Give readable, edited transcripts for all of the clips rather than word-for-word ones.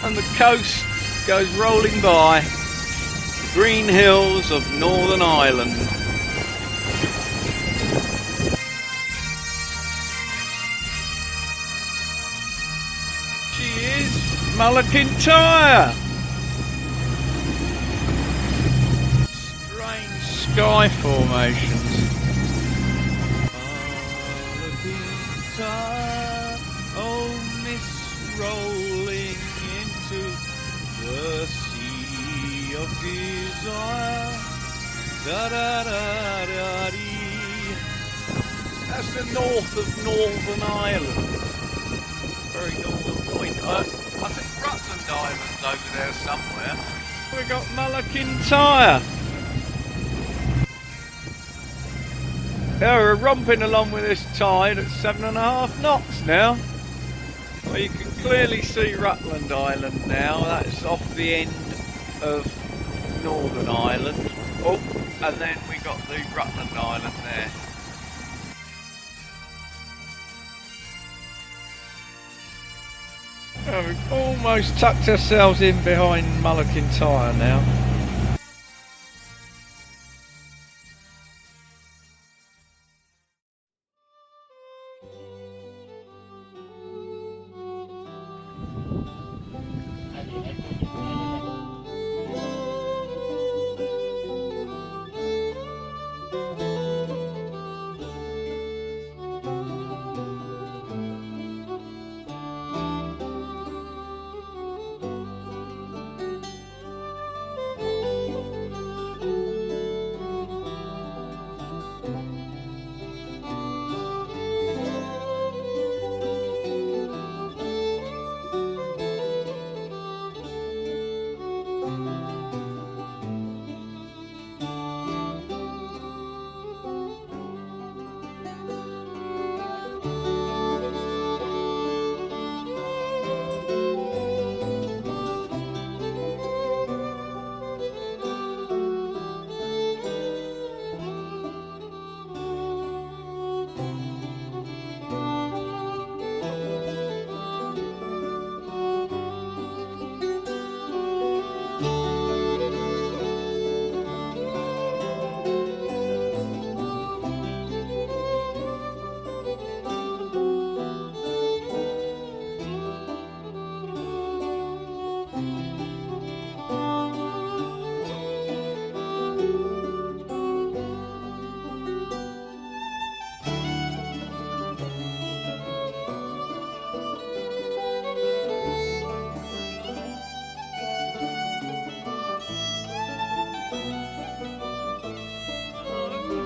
and the coast goes rolling by. The green hills of Northern Ireland. She is Mullakintyre. Strange sky formations. Mullakintyre, oh miss rolling into the sea of desire. Da da da da dee. That's the north of Northern Ireland. Very northern point. I think Rutland Island's over there somewhere. We've got Mullakintyre. Yeah, we're romping along with this tide at 7.5 knots now. Well, you can clearly see Rutland Island now. That's off the end of Northern Ireland. Oh, and then we got the Rutland Island there. Well, we've almost tucked ourselves in behind Mullakintyre now.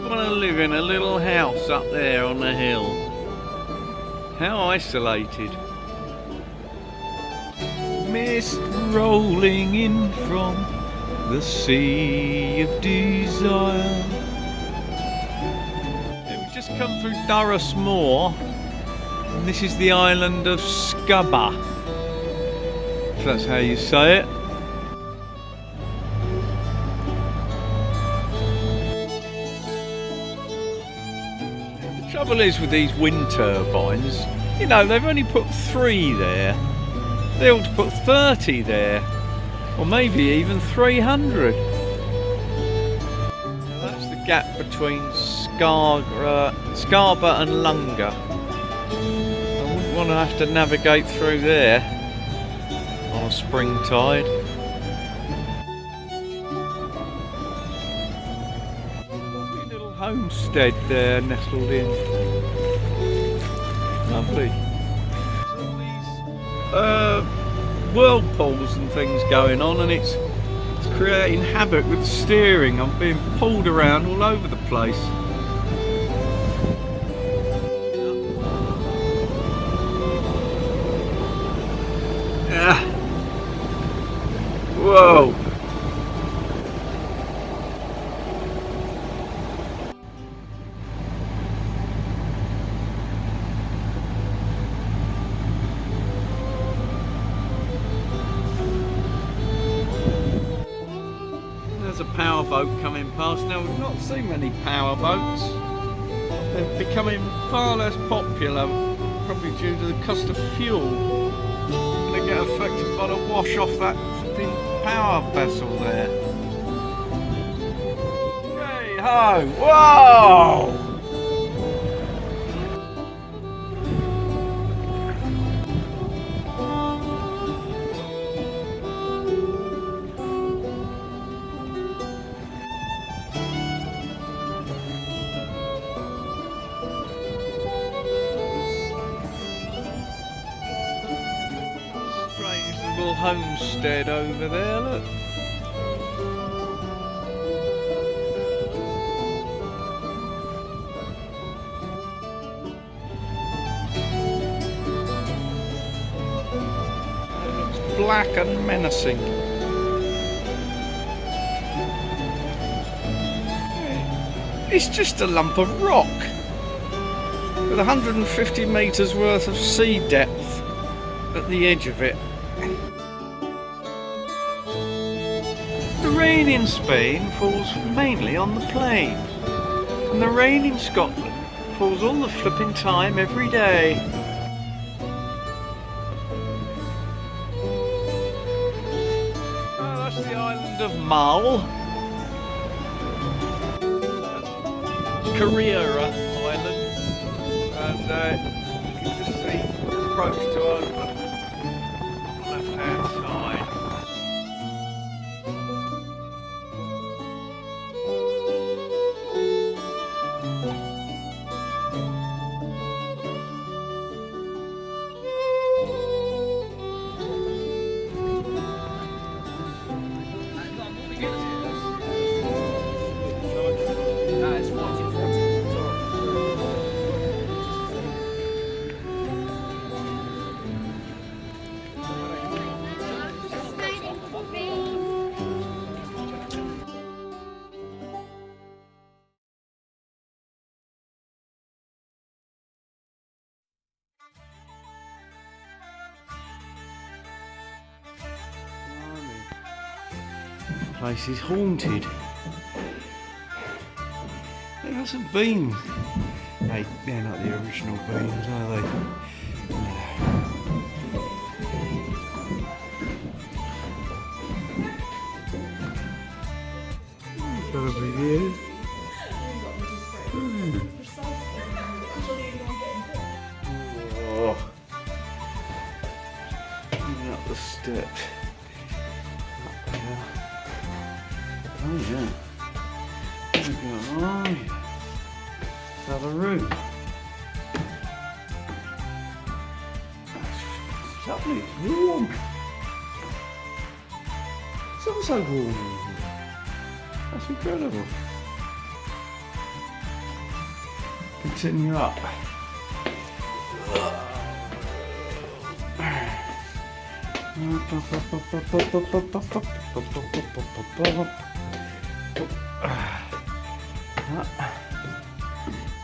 I want to live in a little house up there on the hill. How isolated. Mist rolling in from the sea of desire. We've just come through Durras Moor, and this is the island of Scubba, if that's how you say it. The trouble is with these wind turbines, you know, they've only put 3 there. They ought to put 30 there, or maybe even 300. Now that's the gap between Scarborough and Lunga. I wouldn't want to have to navigate through there on a spring tide. Lovely little homestead there nestled in. Lovely. Whirlpools and things going on, and it's creating havoc with steering. I'm being pulled around all over the place. Whoa. There's a power boat coming past. Now, we've not seen many power boats. They're becoming far less popular, probably due to the cost of fuel. They get affected got to wash off that flipping power vessel there. Hey ho! Whoa! Strange little homestead over there, look. It looks black and menacing. It's just a lump of rock with 150 metres worth of sea depth at the edge of it. The rain in Spain falls mainly on the plains, and the rain in Scotland falls all the flipping time every day. Oh, that's the island of Mull. Korea Island, and you can just see the approach to open left hand side. The place is haunted. It hasn't been. They're not the original beams, are they? No. Gotta be here. Oh. Coming up the steps. Up there. Oh yeah. There we go. Oh yeah. Another room. It's lovely, it's warm. It's also warm. That's incredible. Continue up.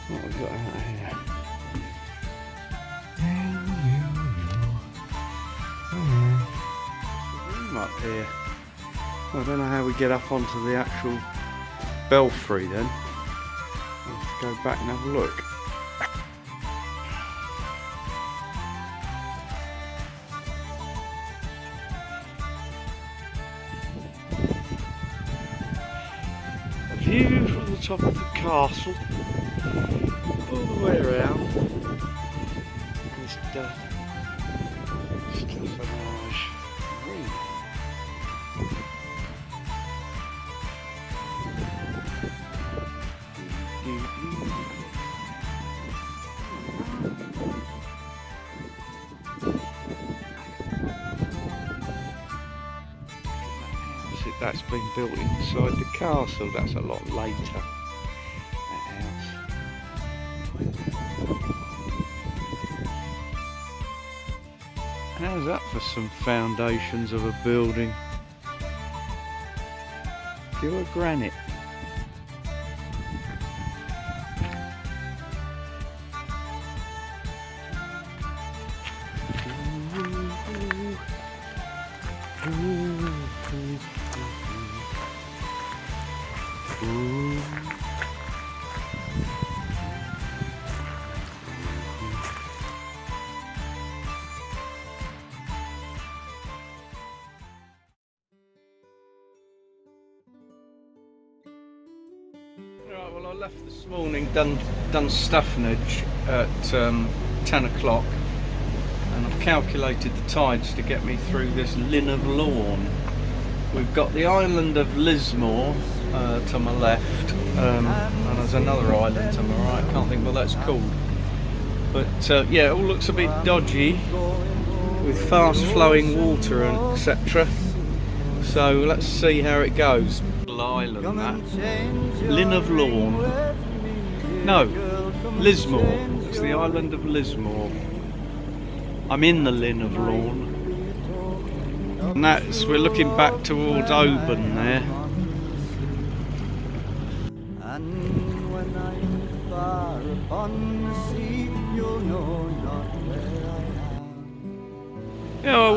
What have we got out here? Room up here. I don't know how we get up onto the actual belfry then. Let's go back and have a look. A view from the top of the castle all the way around. It's still a nice room. That's been built inside the castle. That's a lot later. That house. How's that for some foundations of a building? Pure granite. left this morning, done Stefanage at 10 o'clock, and I've calculated the tides to get me through this Linn of Lorne. We've got the island of Lismore to my left, and there's another island to my right. I can't think what that's called. But yeah, it all looks a bit dodgy with fast flowing water and etc. So let's see how it goes. Island, that Linn of Lorne. No, Lismore. It's the island of Lismore. I'm in the Linn of Lorne. And that's, we're looking back towards Oban there. And when I'm far upon the sea, you'll know not where I am. Yeah,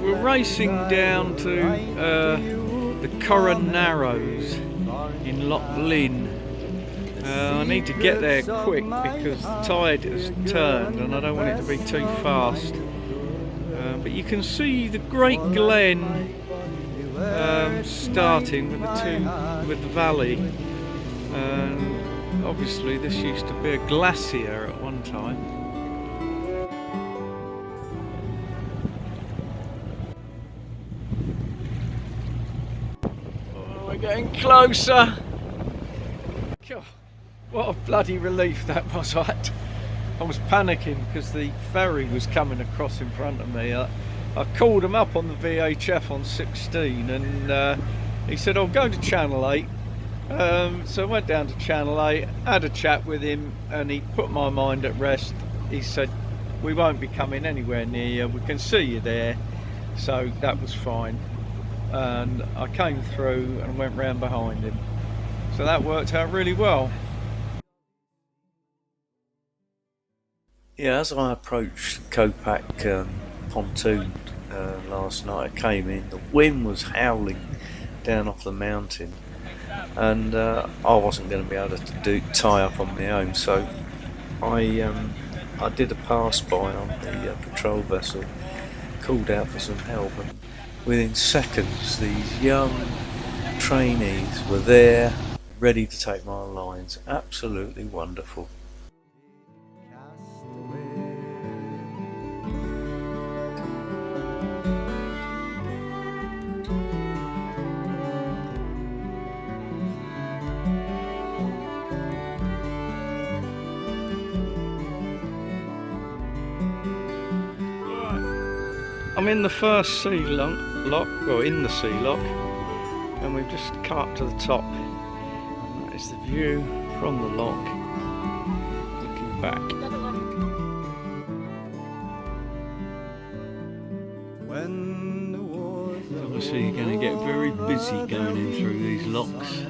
we're racing down to the Corran Narrows in Loch Lynn. I need to get there quick because the tide has turned and I don't want it to be too fast. But you can see the Great Glen starting with the valley. Obviously this used to be a glacier at one time. We're getting closer. God, what a bloody relief that was. I was panicking because the ferry was coming across in front of me. I called him up on the VHF on 16 and he said, "I'll go to Channel 8. So I went down to Channel 8, had a chat with him, and he put my mind at rest. He said, "We won't be coming anywhere near you, we can see you there." So that was fine. And I came through and went round behind him. So that worked out really well. Yeah, as I approached Copac pontoon last night, I came in, the wind was howling down off the mountain, and I wasn't going to be able to tie up on my own, so I did a pass by on the patrol vessel, called out for some help, and within seconds these young trainees were there ready to take my lines. Absolutely wonderful. I'm in the first sea lock, well, in the sea lock, and we've just come up to the top. And that is the view from the lock, looking back. Obviously you're going to get very busy going in through these locks.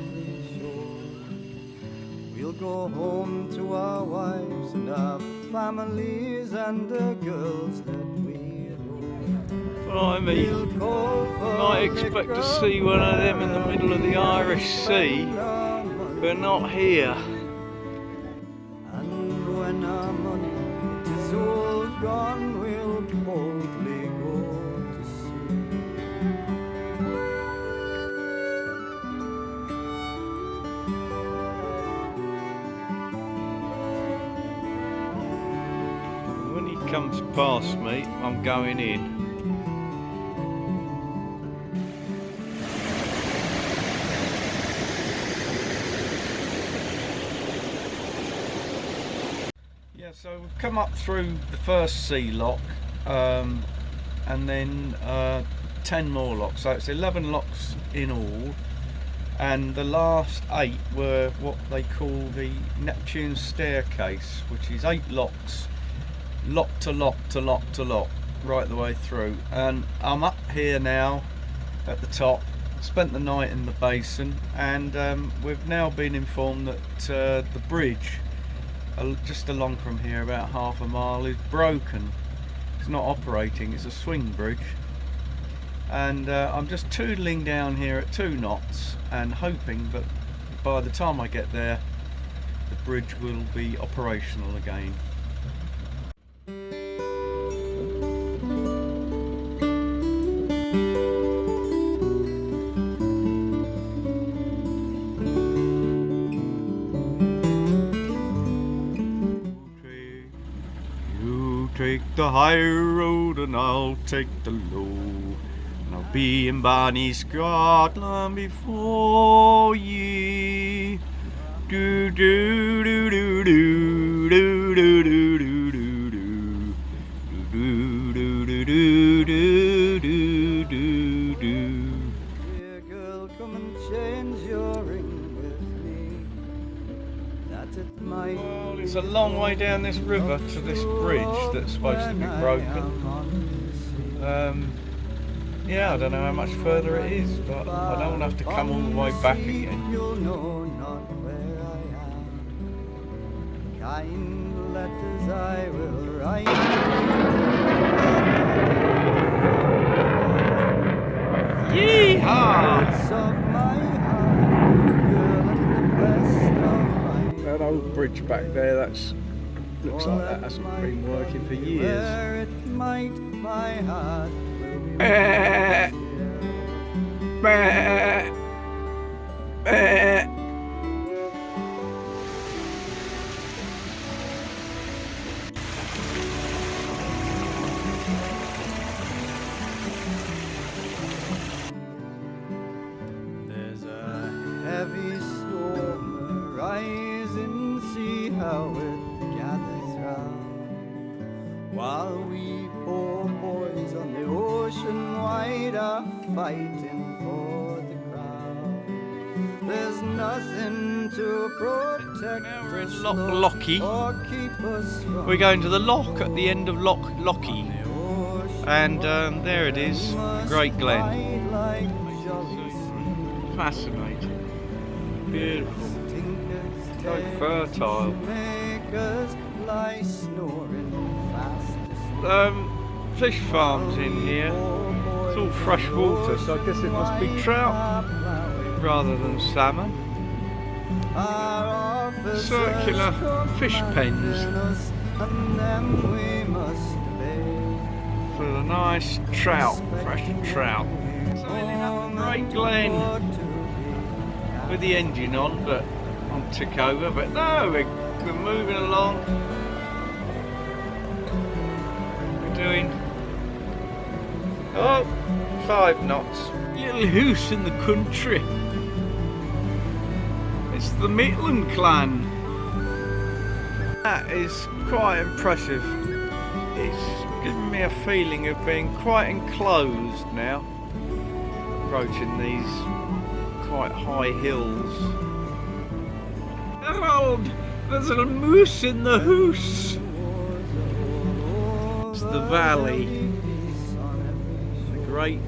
We'll go home to our wives and our families and the girls that we Blimey, you might expect to see one of them in the middle of the Irish Sea, but not here. And when our money is all gone, we'll boldly go to sea. When he comes past me, I'm going in. So we've come up through the first sea lock, and then 10 more locks, so it's 11 locks in all, and the last 8 were what they call the Neptune staircase, which is 8 locks, lock to lock to lock to lock, right the way through. And I'm up here now at the top, spent the night in the basin, and we've now been informed that the bridge just along from here, about half a mile, is broken. It's not operating, it's a swing bridge, and I'm just tootling down here at 2 knots and hoping that by the time I get there the bridge will be operational again. the high road and I'll take the low. And I'll be in Bonnie Scotland before ye. Do do do do do do do do do do do do do do do do do do. Dear girl, come and change your ring with me. That it might. Well, it's a long way down this river to this bridge that's supposed to be broken. Yeah, I don't know how much further it is, but I don't want to have to come all the way back again. You'll know not where I am. Kind letters I will write. Yeehaw! Words of my heart, girl, and the best of my. That old bridge back there, that's looks like that hasn't been working for years. Where it might, my heart will be. There's a heavy storm arising, see how it gathers round, while we poor boys on the ocean wide are fighting for the crown. There's nothing to protect Now we're in us, Loch love, Lockie. or keep us from We're going to the lock at the end of Loch Lockie, the ocean. and there it is, Great Glen. Glide like jolly Fascinating, beautiful, stinkers, so fertile. make us lie snoring fast. Fish farms in here. It's all fresh water, so I guess it must be trout rather than salmon. Circular fish pens for the nice trout, fresh trout. Sailing up the Great Glen with the engine on, but on tick over. But no, we're moving along. We're doing 5 knots. Little house in the country. It's the Maitland clan. That is quite impressive. It's giving me a feeling of being quite enclosed now, approaching these quite high hills. Harold, there's a moose in the house. It's the valley, the Great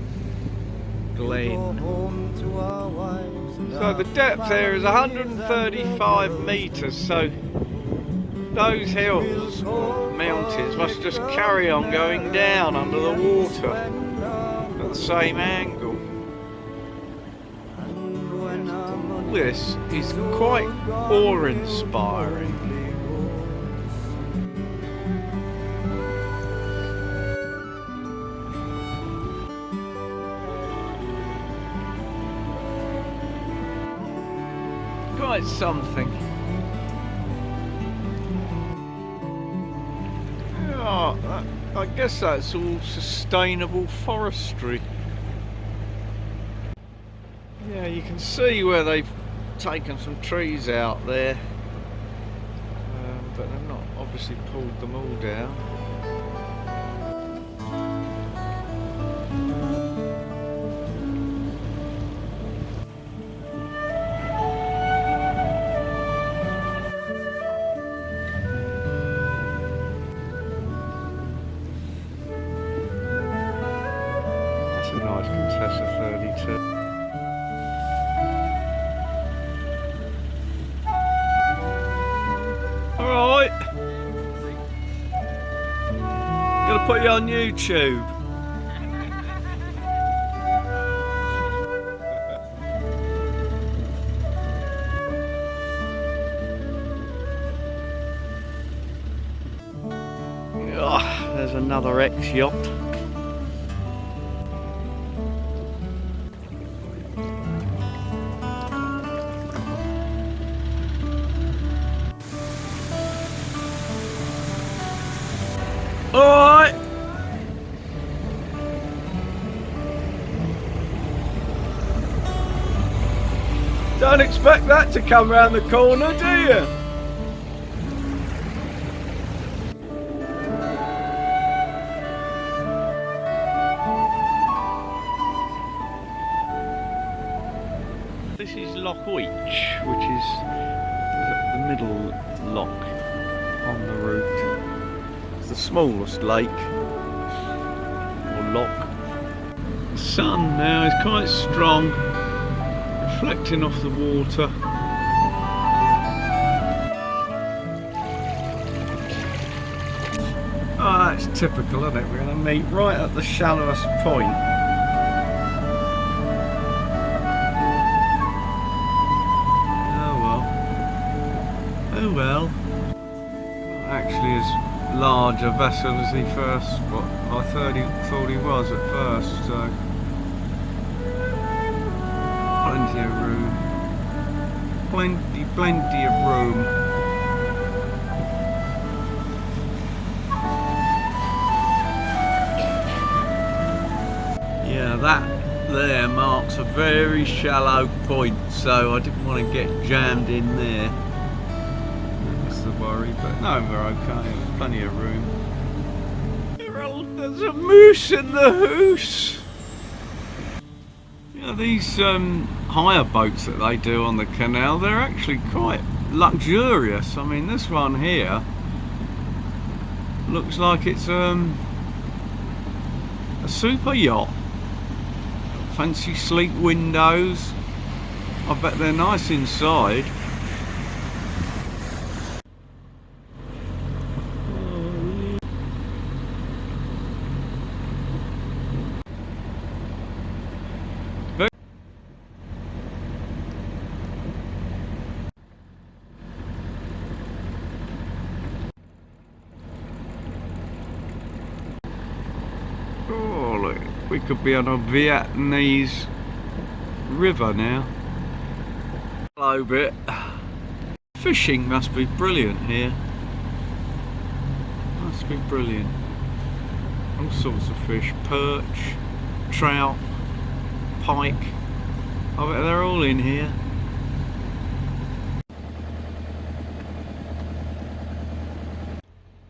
Glen. So the depth there is 135 metres, so those hills, mountains, must just carry on going down under the water at the same angle. This is quite awe-inspiring. Quite something. Yeah, I guess that's all sustainable forestry. Yeah, you can see where they've taken some trees out there, but they've not obviously pulled them all down. That's a nice Contessa 32. Alright, gonna put you on YouTube. Oh, there's another ex-yacht. Alright, Don't expect that to come round the corner, do you? This is Loch Weech, which is the middle loch on the route. It's the smallest lake, or loch. The sun now is quite strong, reflecting off the water. Oh, that's typical, isn't it? We're going to meet right at the shallowest point. Oh well. Not actually as large a vessel as he first, what I thought he was at first, so plenty of room. Plenty of room. Yeah, that there marks a very shallow point, so I didn't want to get jammed in there. The worry, but no, we're okay. There's plenty of room. There's a moose in the hoose. Yeah, these hire boats that they do on the canal, they're actually quite luxurious. I mean, this one here looks like it's a super yacht. Fancy sleek windows. I bet they're nice inside. Oh, look, we could be on a Vietnamese river now. Hello bit. Fishing must be brilliant here. Must be brilliant. All sorts of fish, perch, trout, pike. I bet they're all in here.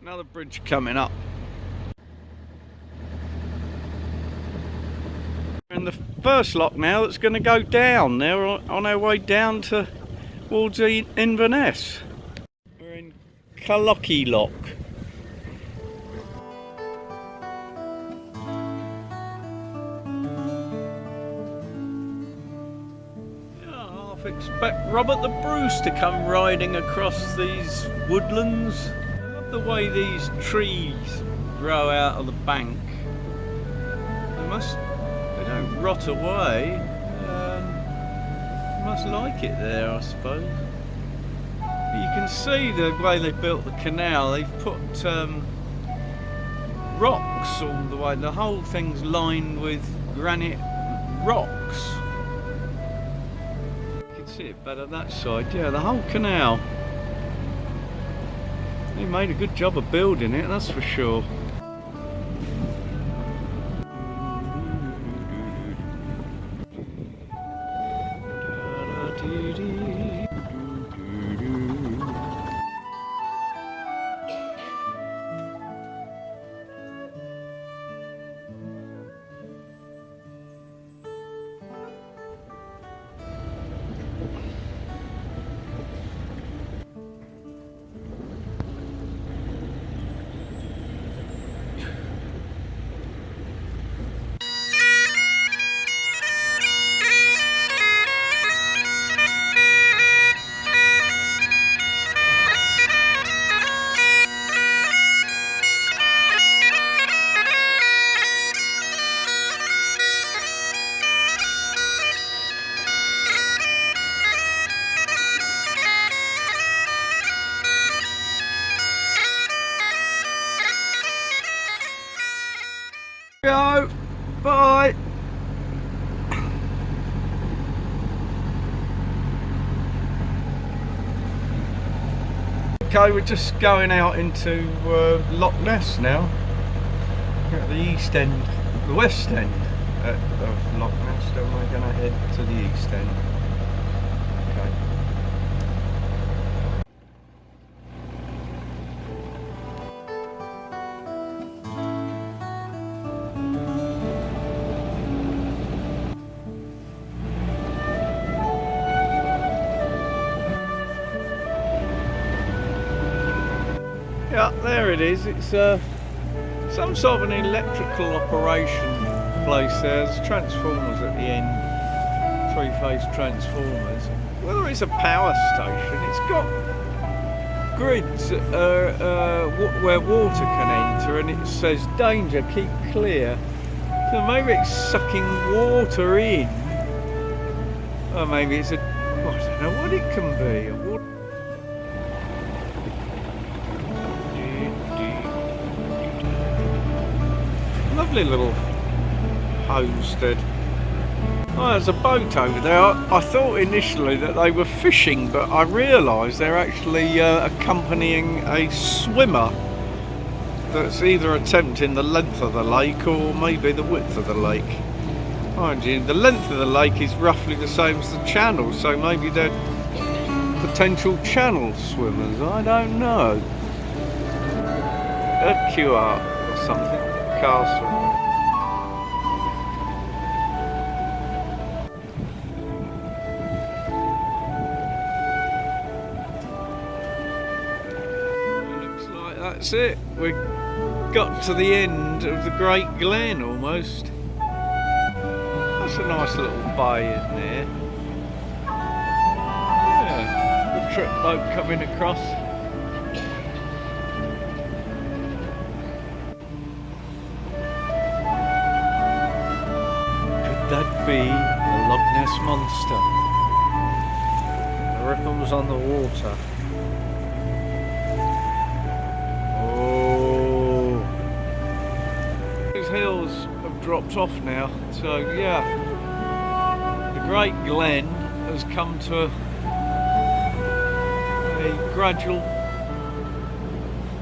Another bridge coming up. In the first lock now that's going to go down. Now we're on our way down towards Inverness. We're in Calocky Lock. Yeah, I expect Robert the Bruce to come riding across these woodlands. I love the way these trees grow out of the bank. They don't rot away. Must like it there, I suppose. You can see the way they built the canal. They've put rocks all the way. The whole thing's lined with granite rocks. You can see it better that side. Yeah, the whole canal. They made a good job of building it, that's for sure. Go. Bye. Okay, we're just going out into Loch Ness now. We're at the east end, the west end of Loch Ness, then we're going to head to the east end. Yeah, there it is. It's some sort of an electrical operation place there. There's transformers at the end, three-phase transformers. Whether it's a power station, it's got grids where water can enter, and it says danger, keep clear. So maybe it's sucking water in, or maybe it's I don't know what it can be. Lovely little homestead. Oh, there's a boat over there. I thought initially that they were fishing, but I realised they're actually accompanying a swimmer that's either attempting the length of the lake or maybe the width of the lake. Mind you, the length of the lake is roughly the same as the channel, so maybe they're potential channel swimmers. I don't know. A QR or something. Castle. That's it. We got to the end of the Great Glen almost. That's a nice little bay in there. Yeah, the trip boat coming across. Could that be the Loch Ness Monster? The ripples on the water. Hills have dropped off now, so yeah, the Great Glen has come to a gradual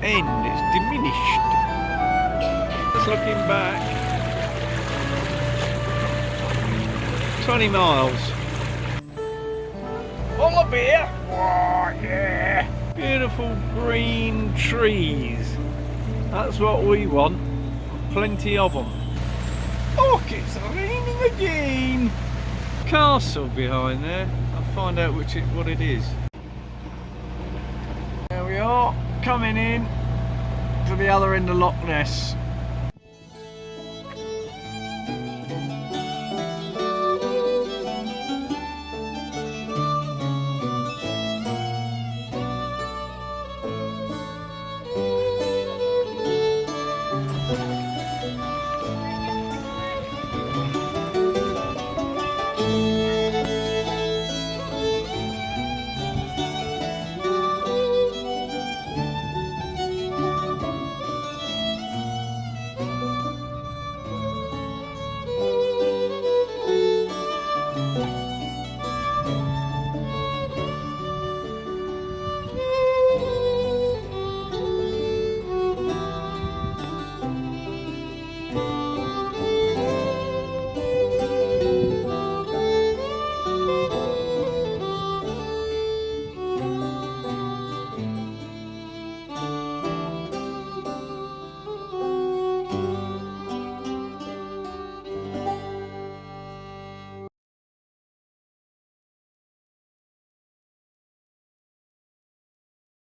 end. It's diminished. Just looking back, 20 miles. All up here. Oh, yeah. Beautiful green trees. That's what we want. Plenty of them. Oh, it's raining again. Castle behind there. I'll find out what it is. There we are, coming in to the other end of Loch Ness.